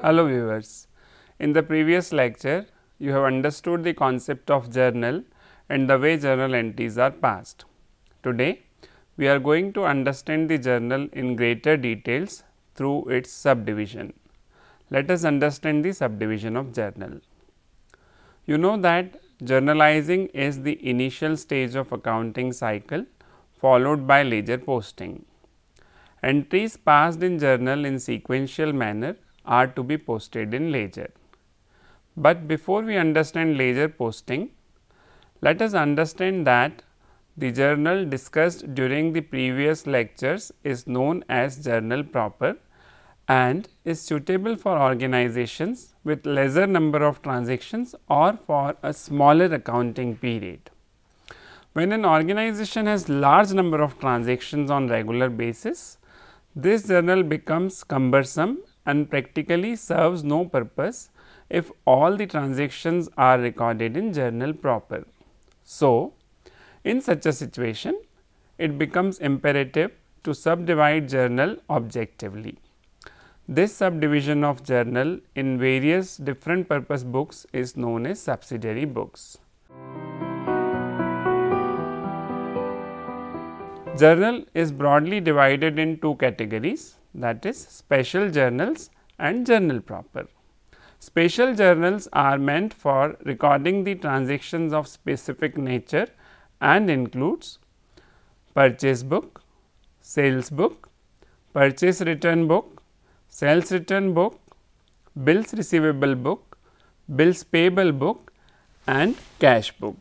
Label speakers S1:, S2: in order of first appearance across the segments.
S1: Hello viewers, in the previous lecture you have understood the concept of journal and the way journal entries are passed. Today we are going to understand the journal in greater details through its subdivision. Let us understand the subdivision of journal. You know that journalizing is the initial stage of accounting cycle followed by ledger posting. Entries passed in journal in sequential manner are to be posted in ledger. But before we understand ledger posting, let us understand that the journal discussed during the previous lectures is known as journal proper and is suitable for organizations with lesser number of transactions or for a smaller accounting period. When an organization has large number of transactions on regular basis, this journal becomes cumbersome and practically serves no purpose if all the transactions are recorded in journal proper. So, in such a situation, it becomes imperative to subdivide journal objectively. This subdivision of journal in various different purpose books is known as subsidiary books. Journal is broadly divided in two categories, that is special journals and journal proper. Special journals are meant for recording the transactions of specific nature and includes purchase book, sales book, purchase return book, sales return book, bills receivable book, bills payable book and cash book.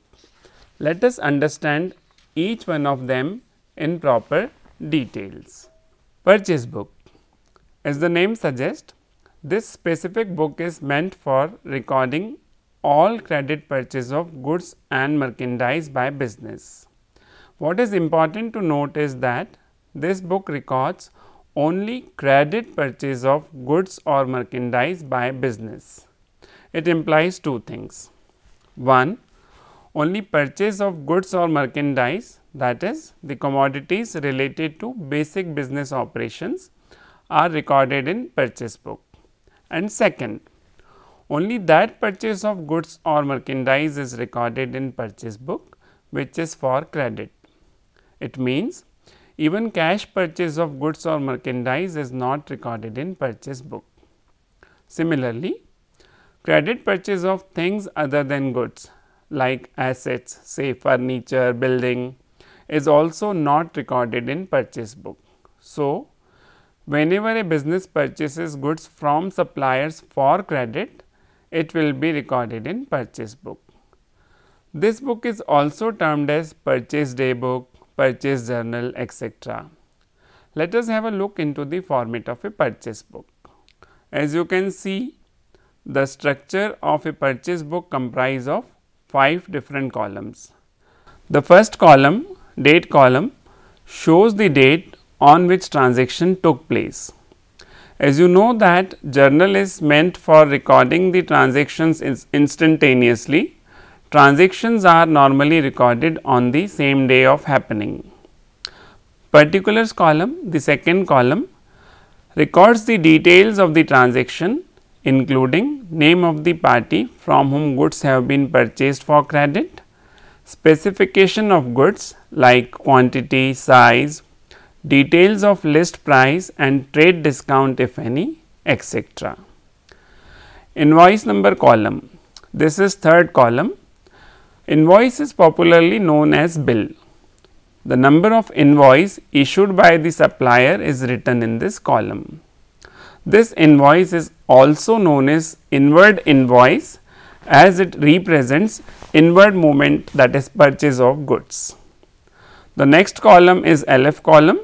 S1: Let us understand each one of them in proper details. Purchase book. As the name suggests, this specific book is meant for recording all credit purchase of goods and merchandise by business. What is important to note is that this book records only credit purchase of goods or merchandise by business. It implies two things. One, only purchase of goods or merchandise, that is the commodities related to basic business operations, are recorded in purchase book. And second, only that purchase of goods or merchandise is recorded in purchase book which is for credit. It means even cash purchase of goods or merchandise is not recorded in purchase book. Similarly, credit purchase of things other than goods like assets, say furniture, building, is also not recorded in purchase book. So, whenever a business purchases goods from suppliers for credit, it will be recorded in purchase book. This book is also termed as purchase day book, purchase journal, etc. Let us have a look into the format of a purchase book. As you can see, the structure of a purchase book comprises of 5 different columns. The first column, date column, shows the date on which transaction took place. As you know that journal is meant for recording the transactions instantaneously, transactions are normally recorded on the same day of happening. Particulars column, the second column, records the details of the transaction including name of the party from whom goods have been purchased for credit, specification of goods like quantity, size, details of list price and trade discount if any, etc. Invoice number column, this is third column. Invoice is popularly known as bill. The number of invoice issued by the supplier is written in this column. This invoice is also known as inward invoice as it represents inward movement, that is purchase of goods. The next column is LF column.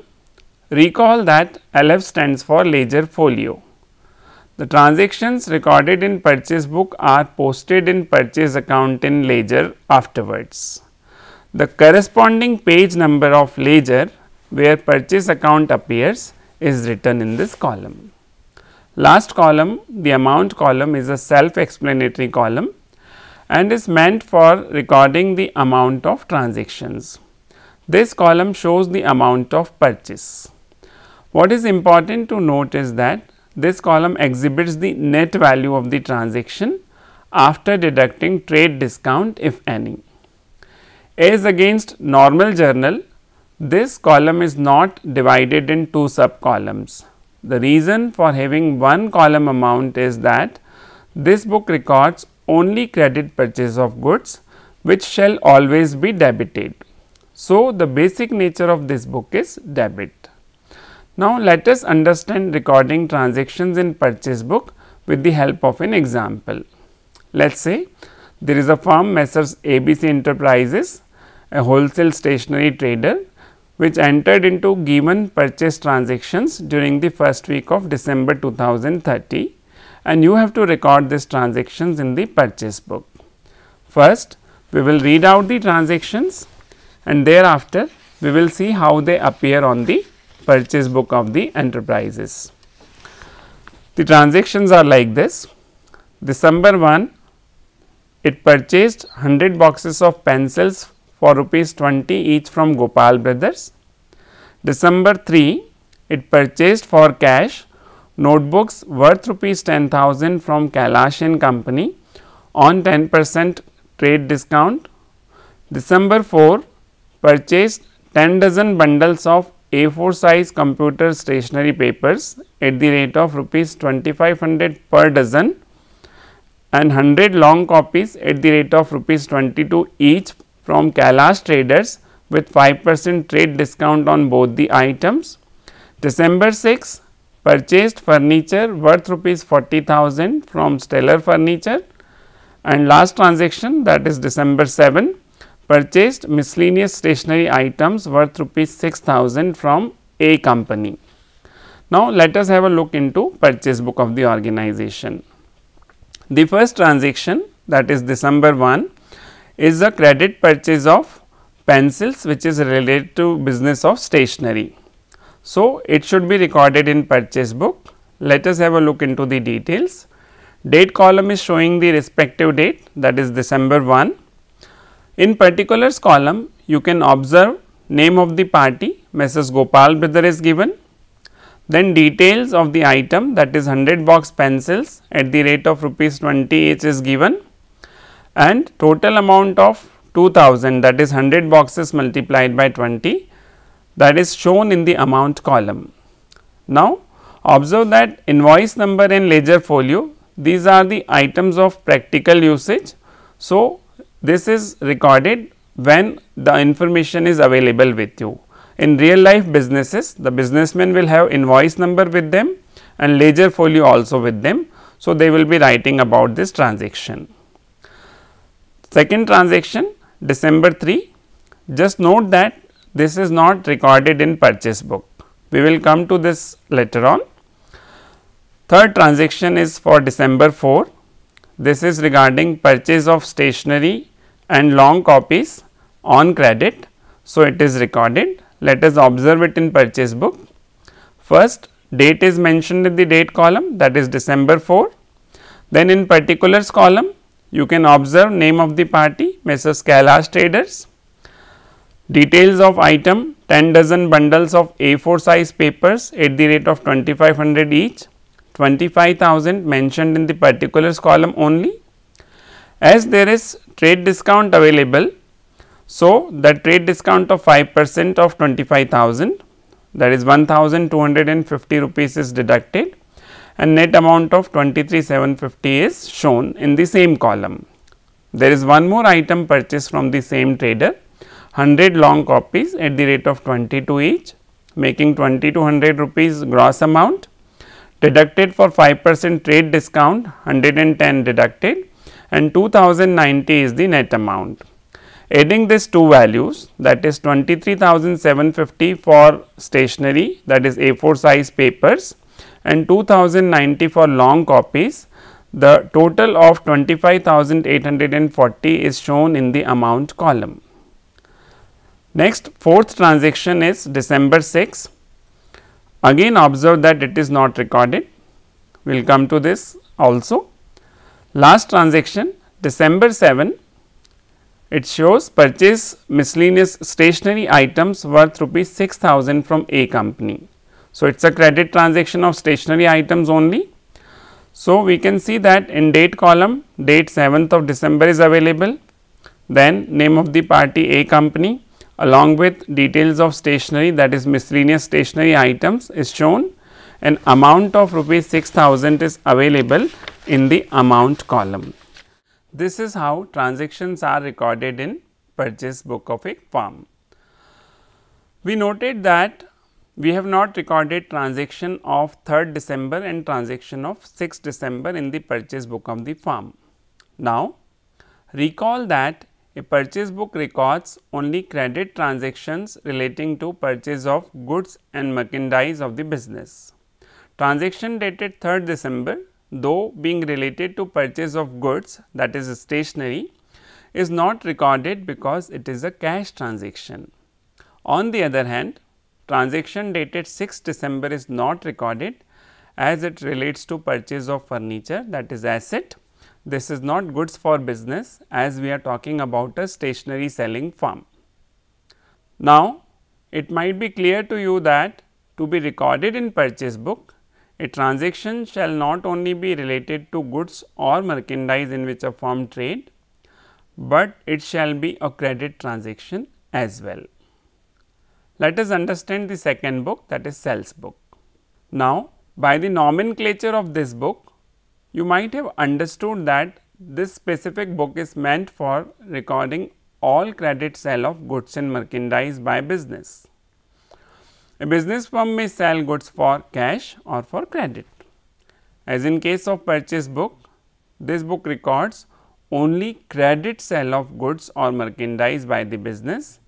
S1: Recall that LF stands for ledger folio. The transactions recorded in purchase book are posted in purchase account in ledger afterwards. The corresponding page number of ledger where purchase account appears is written in this column. Last column, the amount column, is a self-explanatory column and is meant for recording the amount of transactions. This column shows the amount of purchase. What is important to note is that this column exhibits the net value of the transaction after deducting trade discount if any. As against normal journal, this column is not divided in two sub columns. The reason for having one column amount is that this book records only credit purchase of goods, which shall always be debited. So, the basic nature of this book is debit. Now, let us understand recording transactions in purchase book with the help of an example. Let us say there is a firm Messrs. ABC Enterprises, a wholesale stationery trader, which entered into given purchase transactions during the first week of December 2030, and you have to record these transactions in the purchase book. First, we will read out the transactions and thereafter we will see how they appear on the purchase book of the enterprises. The transactions are like this. December 1, it purchased 100 boxes of pencils for rupees 20 each from Gopal Brothers. December 3, it purchased for cash notebooks worth rupees 10,000 from Kailash and Company on 10% trade discount. December 4, purchased 10 dozen bundles of A4 size computer stationery papers at the rate of rupees 2500 per dozen and 100 long copies at the rate of rupees 22 each from Kailash traders with 5% trade discount on both the items. December 6, purchased furniture worth rupees 40,000 from Stellar Furniture, and last transaction, that is December 7, purchased miscellaneous stationery items worth rupees 6,000 from A company. Now, let us have a look into purchase book of the organization. The first transaction, that is December 1, is a credit purchase of pencils which is related to business of stationery. So, it should be recorded in purchase book. Let us have a look into the details. Date column is showing the respective date, that is December 1. In particulars column, you can observe name of the party, Messrs. Gopal Brother is given. Then details of the item, that is 100 box pencils at the rate of rupees 20 each is given, and total amount of 2000, that is 100 boxes multiplied by 20, that is shown in the amount column. Now, observe that invoice number and ledger folio, these are the items of practical usage. So, this is recorded when the information is available with you. In real life businesses, the businessmen will have invoice number with them and ledger folio also with them. So, they will be writing about this transaction. Second transaction, December 3, just note that this is not recorded in purchase book. We will come to this later on. Third transaction is for December 4. This is regarding purchase of stationery and long copies on credit. So, it is recorded. Let us observe it in purchase book. First, date is mentioned in the date column, that is December 4. Then in particulars column, you can observe name of the party, Messrs. Kailash Traders. Details of item, 10 dozen bundles of A4 size papers at the rate of 2500 each, 25,000 mentioned in the particulars column only. As there is trade discount available, so the trade discount of 5% of 25,000, that is 1,250 rupees is deducted, and net amount of 23,750 is shown in the same column. There is one more item purchased from the same trader, 100 long copies at the rate of 22 each, making 2,200 rupees gross amount, deducted for 5% trade discount, 110 deducted, and 2,090 is the net amount. Adding these two values, that is 23,750 for stationery, that is A4 size papers, and 2,090 for long copies, the total of 25,840 is shown in the amount column. Next, fourth transaction is December 6. Again observe that it is not recorded. We will come to this also. Last transaction, December 7, it shows purchase miscellaneous stationery items worth rupees 6,000 from A company. So, it is a credit transaction of stationery items only. So, we can see that in date column, date 7th of December is available, then name of the party A company along with details of stationery, that is miscellaneous stationery items is shown, and amount of rupees 6,000 is available in the amount column. This is how transactions are recorded in purchase book of a firm. We noted that we have not recorded transaction of 3rd December and transaction of 6th December in the purchase book of the firm. Now, recall that a purchase book records only credit transactions relating to purchase of goods and merchandise of the business. Transaction dated 3rd December, though being related to purchase of goods, that is stationery, is not recorded because it is a cash transaction. On the other hand, transaction dated 6th December is not recorded as it relates to purchase of furniture, that is asset. This is not goods for business, as we are talking about a stationery selling firm. Now, it might be clear to you that to be recorded in purchase book, a transaction shall not only be related to goods or merchandise in which a firm trade, but it shall be a credit transaction as well. Let us understand the second book, that is sales book. Now, by the nomenclature of this book, you might have understood that this specific book is meant for recording all credit sale of goods and merchandise by business. A business firm may sell goods for cash or for credit. As in case of purchase book, this book records only credit sale of goods or merchandise by the business,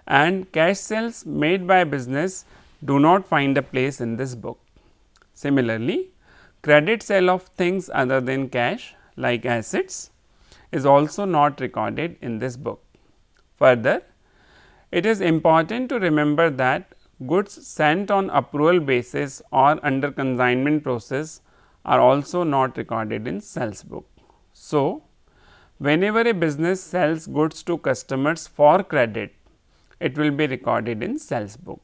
S1: and cash sales made by business do not find a place in this book. Similarly, credit sale of things other than cash like assets is also not recorded in this book. Further, it is important to remember that goods sent on approval basis or under consignment process are also not recorded in sales book. So, whenever a business sells goods to customers for credit, it will be recorded in sales book.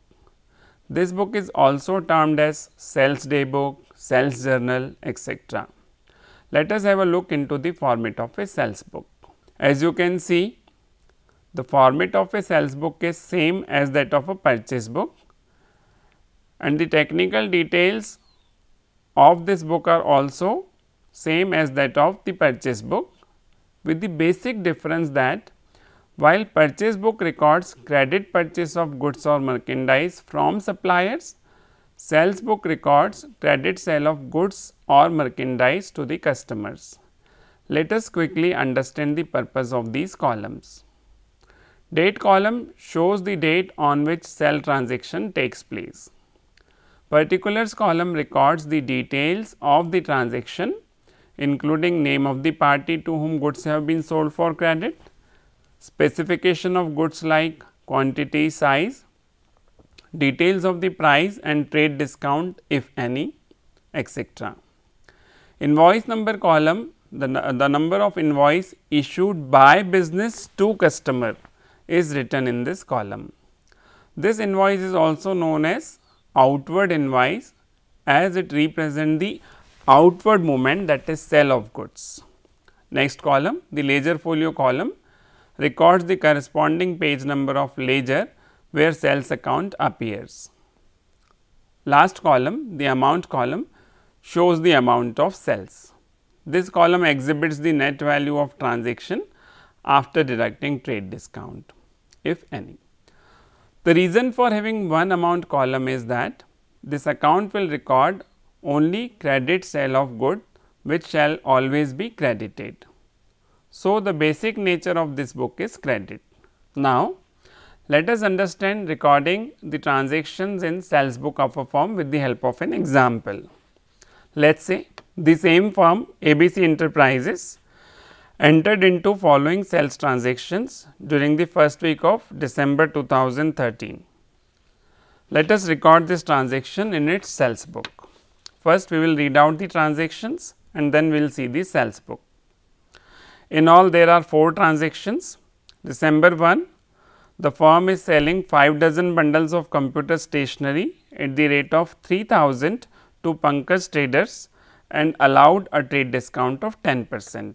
S1: This book is also termed as sales day book, sales journal, etc. Let us have a look into the format of a sales book. As you can see, the format of a sales book is same as that of a purchase book, and the technical details of this book are also same as that of the purchase book, with the basic difference that while purchase book records credit purchase of goods or merchandise from suppliers, sales book records credit sale of goods or merchandise to the customers. Let us quickly understand the purpose of these columns. Date column shows the date on which sale transaction takes place. Particulars column records the details of the transaction, including name of the party to whom goods have been sold for credit, specification of goods like quantity, size, details of the price and trade discount if any, etc. Invoice number column, the number of invoice issued by business to customer is written in this column. This invoice is also known as outward invoice, as it represents the outward movement, that is sale of goods. Next column, the ledger folio column, records the corresponding page number of ledger where sales account appears. Last column, the amount column, shows the amount of sales. This column exhibits the net value of transaction after deducting trade discount, if any. The reason for having one amount column is that this account will record only credit sale of good, which shall always be credited. So, the basic nature of this book is credit. Now, let us understand recording the transactions in sales book of a firm with the help of an example. Let us say the same firm ABC Enterprises entered into following sales transactions during the first week of December 2013. Let us record this transaction in its sales book. First, we will read out the transactions and then we will see the sales book. In all, there are 4 transactions. December 1, the firm is selling 5 dozen bundles of computer stationery at the rate of 3000 to Pankaj Traders and allowed a trade discount of 10%.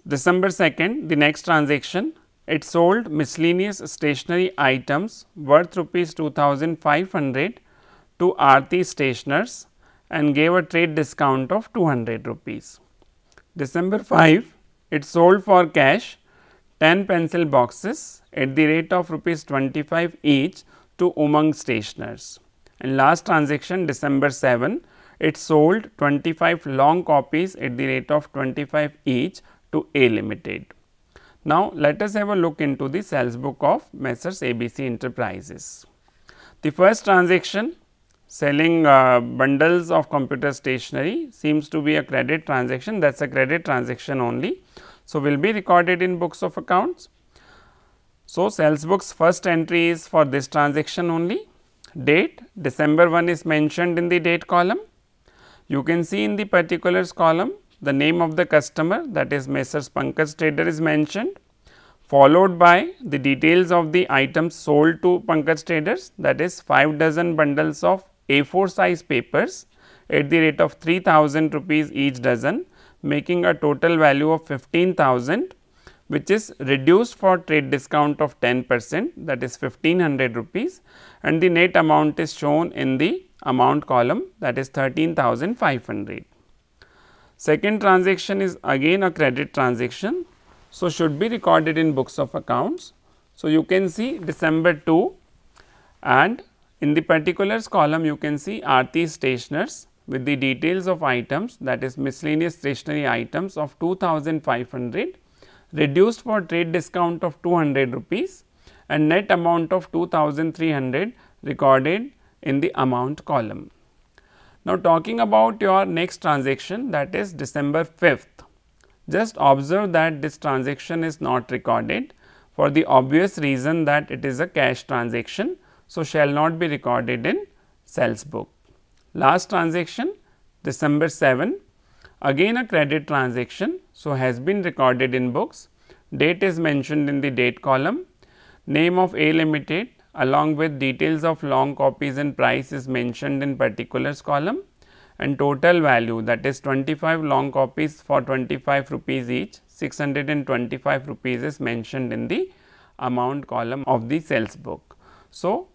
S1: December 2nd, the next transaction, it sold miscellaneous stationery items worth rupees 2500 to Aarti Stationers and gave a trade discount of 200 rupees. December 5, it sold for cash 10 pencil boxes at the rate of rupees 25 each to Umang Stationers. And last transaction, December 7, it sold 25 long copies at the rate of 25 each to A Limited. Now, let us have a look into the sales book of Messrs ABC Enterprises. The first transaction, selling bundles of computer stationery, seems to be a credit transaction. That is a credit transaction only. So, will be recorded in books of accounts. So, sales books first entry is for this transaction only. Date, December 1 is mentioned in the date column. You can see in the particulars column the name of the customer, that is Messrs Pankaj Trader, is mentioned, followed by the details of the items sold to Pankaj Traders, that is 5 dozen bundles of A4 size papers at the rate of 3000 rupees each dozen, making a total value of 15,000, which is reduced for trade discount of 10%, that is 1500 rupees, and the net amount is shown in the amount column, that is 13,500. Second transaction is again a credit transaction, so should be recorded in books of accounts. So, you can see December 2, and in the particulars column you can see Aarti Stationers with the details of items, that is miscellaneous stationery items of 2500 reduced for trade discount of 200 rupees and net amount of 2300 recorded in the amount column. Now, talking about your next transaction, that is December 5th, just observe that this transaction is not recorded for the obvious reason that it is a cash transaction. So, shall not be recorded in sales book. Last transaction, December 7, again a credit transaction, so has been recorded in books. Date is mentioned in the date column, name of A Limited along with details of long copies and price is mentioned in particulars column, and total value, that is 25 long copies for 25 rupees each, 625 rupees is mentioned in the amount column of the sales book. So,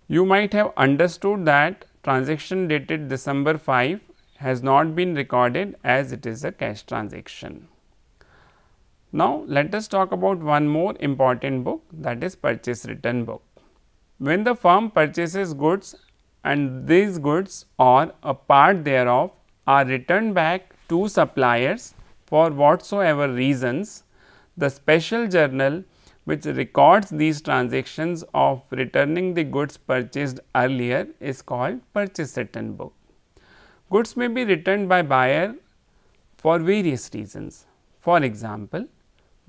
S1: you might have understood that transaction dated December 5 has not been recorded as it is a cash transaction. Now, let us talk about one more important book, that is purchase return book. When the firm purchases goods and these goods or a part thereof are returned back to suppliers for whatsoever reasons, the special journal which records these transactions of returning the goods purchased earlier is called purchase return book. Goods may be returned by buyer for various reasons. For example,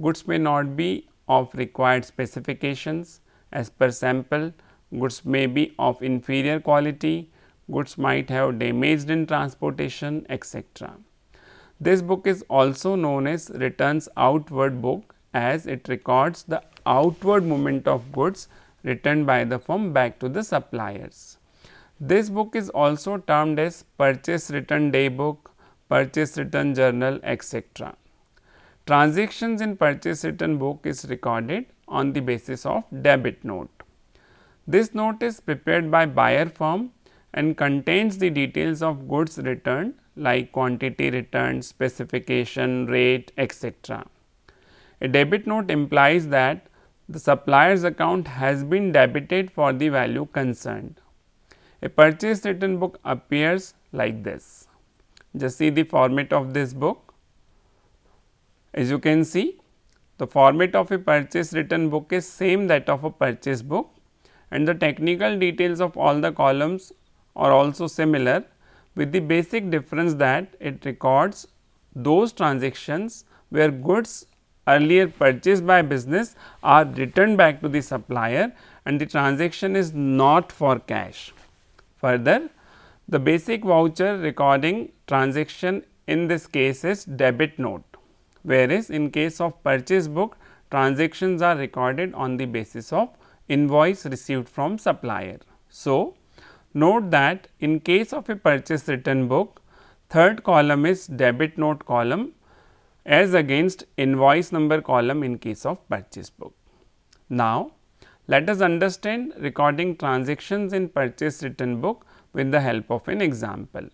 S1: goods may not be of required specifications as per sample, goods may be of inferior quality, goods might have damaged in transportation, etc. This book is also known as returns outward book, as it records the outward movement of goods returned by the firm back to the suppliers. This book is also termed as purchase return day book, purchase return journal, etc. Transactions in purchase return book is recorded on the basis of debit note. This note is prepared by buyer firm and contains the details of goods returned like quantity returned, specification, rate, etc. A debit note implies that the supplier's account has been debited for the value concerned. A purchase return book appears like this. Just see the format of this book. As you can see, the format of a purchase return book is same that of a purchase book, and the technical details of all the columns are also similar, with the basic difference that it records those transactions where goods earlier purchased by business are returned back to the supplier and the transaction is not for cash. Further, the basic voucher recording transaction in this case is debit note, whereas in case of purchase book, transactions are recorded on the basis of invoice received from supplier. So, note that in case of a purchase return book, third column is debit note column as against invoice number column in case of purchase book. Now, let us understand recording transactions in purchase return book with the help of an example.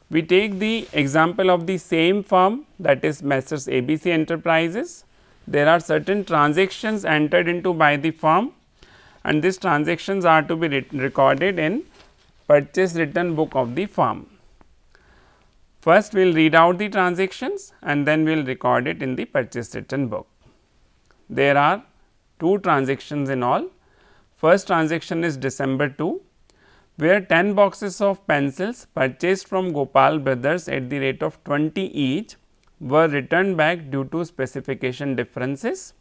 S1: We take the example of the same firm, that is Messrs ABC Enterprises. There are certain transactions entered into by the firm and these transactions are to be recorded in purchase return book of the firm. First we will read out the transactions and then we will record it in the purchase return book. There are 2 transactions in all. First transaction is December 2, where 10 boxes of pencils purchased from Gopal Brothers at the rate of 20 each were returned back due to specification differences.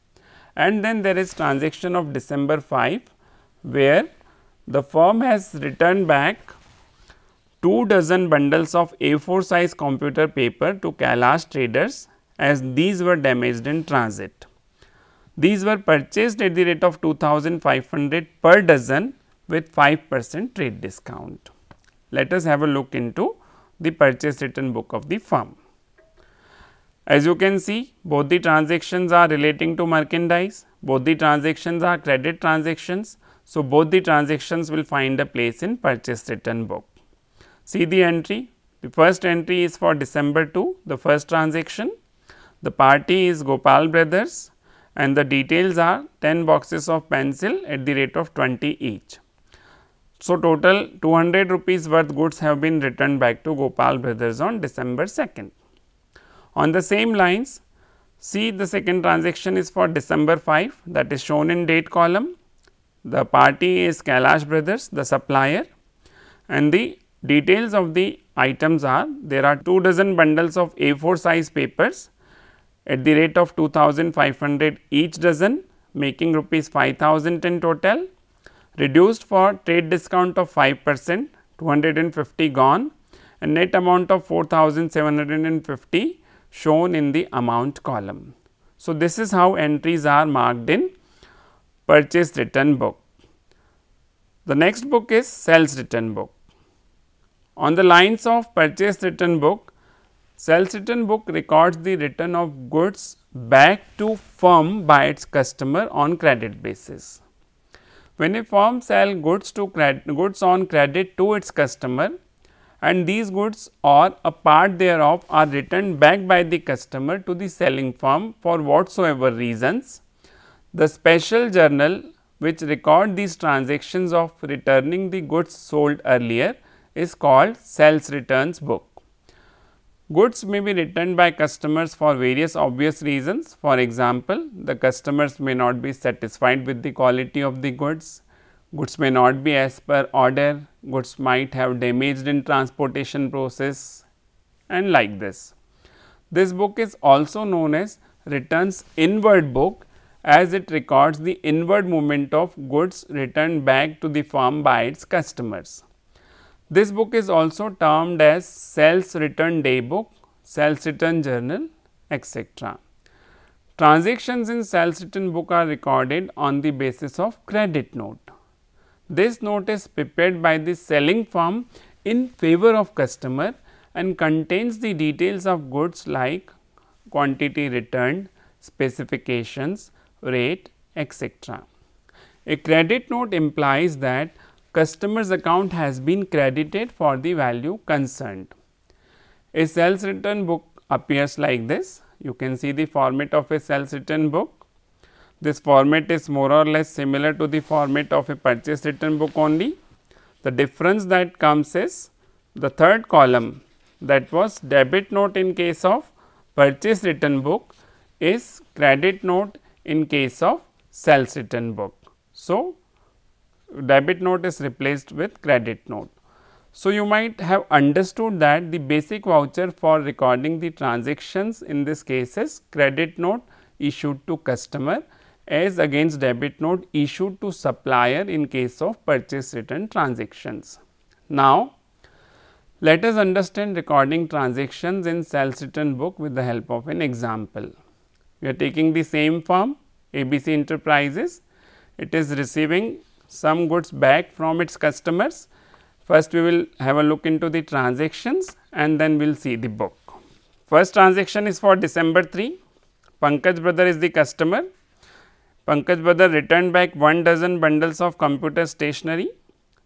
S1: And then there is transaction of December 5, where the firm has returned back 2 dozen bundles of A4 size computer paper to Kailash traders as these were damaged in transit. These were purchased at the rate of 2500 per dozen with 5% trade discount. Let us have a look into the purchase return book of the firm. As you can see, both the transactions are relating to merchandise, both the transactions are credit transactions. So, both the transactions will find a place in purchase return book. See the entry, the first entry is for December 2, the first transaction, the party is Gopal Brothers and the details are 10 boxes of pencil at the rate of 20 each. So, total 200 rupees worth goods have been returned back to Gopal Brothers on December 2nd. On the same lines, see the second transaction is for December 5, that is shown in date column. The party is Kailash Brothers, the supplier, and the details of the items are there are 2 dozen bundles of A4 size papers at the rate of 2500 each dozen, making rupees 5000 in total, reduced for trade discount of 5%, 250 gone and net amount of 4750 shown in the amount column. So, this is how entries are marked in purchase return book. The next book is sales return book. On the lines of purchase return book, sales return book records the return of goods back to firm by its customer on credit basis. When a firm sells goods on credit to its customer and these goods or a part thereof are returned back by the customer to the selling firm for whatsoever reasons, the special journal which record these transactions of returning the goods sold earlier is called sales returns book. Goods may be returned by customers for various obvious reasons. For example, the customers may not be satisfied with the quality of the goods, goods may not be as per order, goods might have damaged in transportation process and like this. This book is also known as returns inward book as it records the inward movement of goods returned back to the firm by its customers. This book is also termed as sales return day book, sales return journal, etc. Transactions in sales return book are recorded on the basis of credit note. This note is prepared by the selling firm in favor of customer and contains the details of goods like quantity returned, specifications, rate, etc. A credit note implies that customer's account has been credited for the value concerned. A sales return book appears like this. You can see the format of a sales return book. This format is more or less similar to the format of a purchase return book only. The difference that comes is the third column, that was debit note in case of purchase return book, is credit note in case of sales return book. So, debit note is replaced with credit note. So, you might have understood that the basic voucher for recording the transactions in this case is credit note issued to customer as against debit note issued to supplier in case of purchase return transactions. Now, let us understand recording transactions in sales return book with the help of an example. We are taking the same firm ABC Enterprises, it is receiving some goods back from its customers. First we will have a look into the transactions and then we will see the book. First transaction is for December 3. Pankaj brother is the customer. Pankaj brother returned back 1 dozen bundles of computer stationery.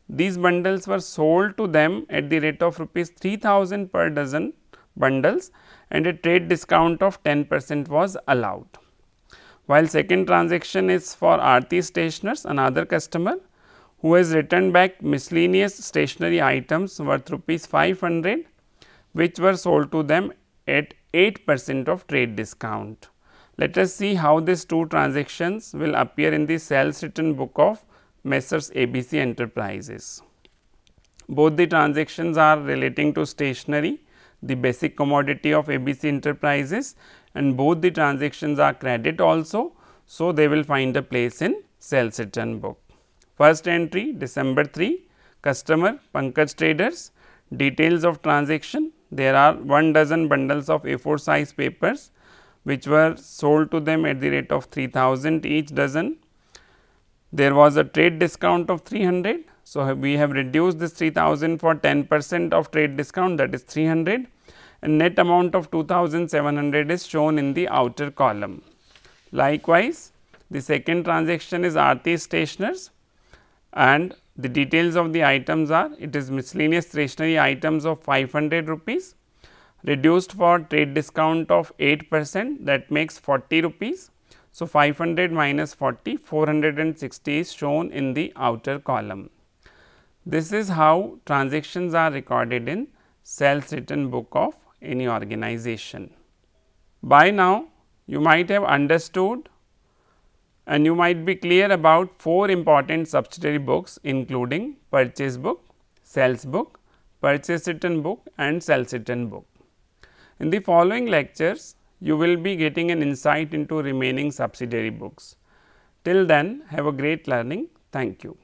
S1: These bundles were sold to them at the rate of rupees 3000 per dozen bundles and a trade discount of 10% was allowed. While second transaction is for Aarti Stationers, another customer who has returned back miscellaneous stationery items worth rupees 500 which were sold to them at 8% of trade discount. Let us see how these two transactions will appear in the sales return book of Messrs. ABC Enterprises. Both the transactions are relating to stationery, the basic commodity of ABC Enterprises, and both the transactions are credit also. So, they will find a place in sales return book. First entry December 3, customer Pankaj Traders, details of transaction. There are 1 dozen bundles of A4 size papers which were sold to them at the rate of 3000 each dozen. There was a trade discount of 300. So, we have reduced this 3000 for 10% of trade discount, that is 300, and net amount of 2700 is shown in the outer column. Likewise, the second transaction is Aarti Stationers and the details of the items are, it is miscellaneous stationery items of 500 rupees reduced for trade discount of 8%, that makes 40 rupees. So, 500 minus 40, 460 is shown in the outer column. This is how transactions are recorded in sales return book of any organization. By now, you might have understood and you might be clear about 4 important subsidiary books including purchase book, sales book, purchase return book and sales return book. In the following lectures, you will be getting an insight into remaining subsidiary books. Till then, have a great learning. Thank you.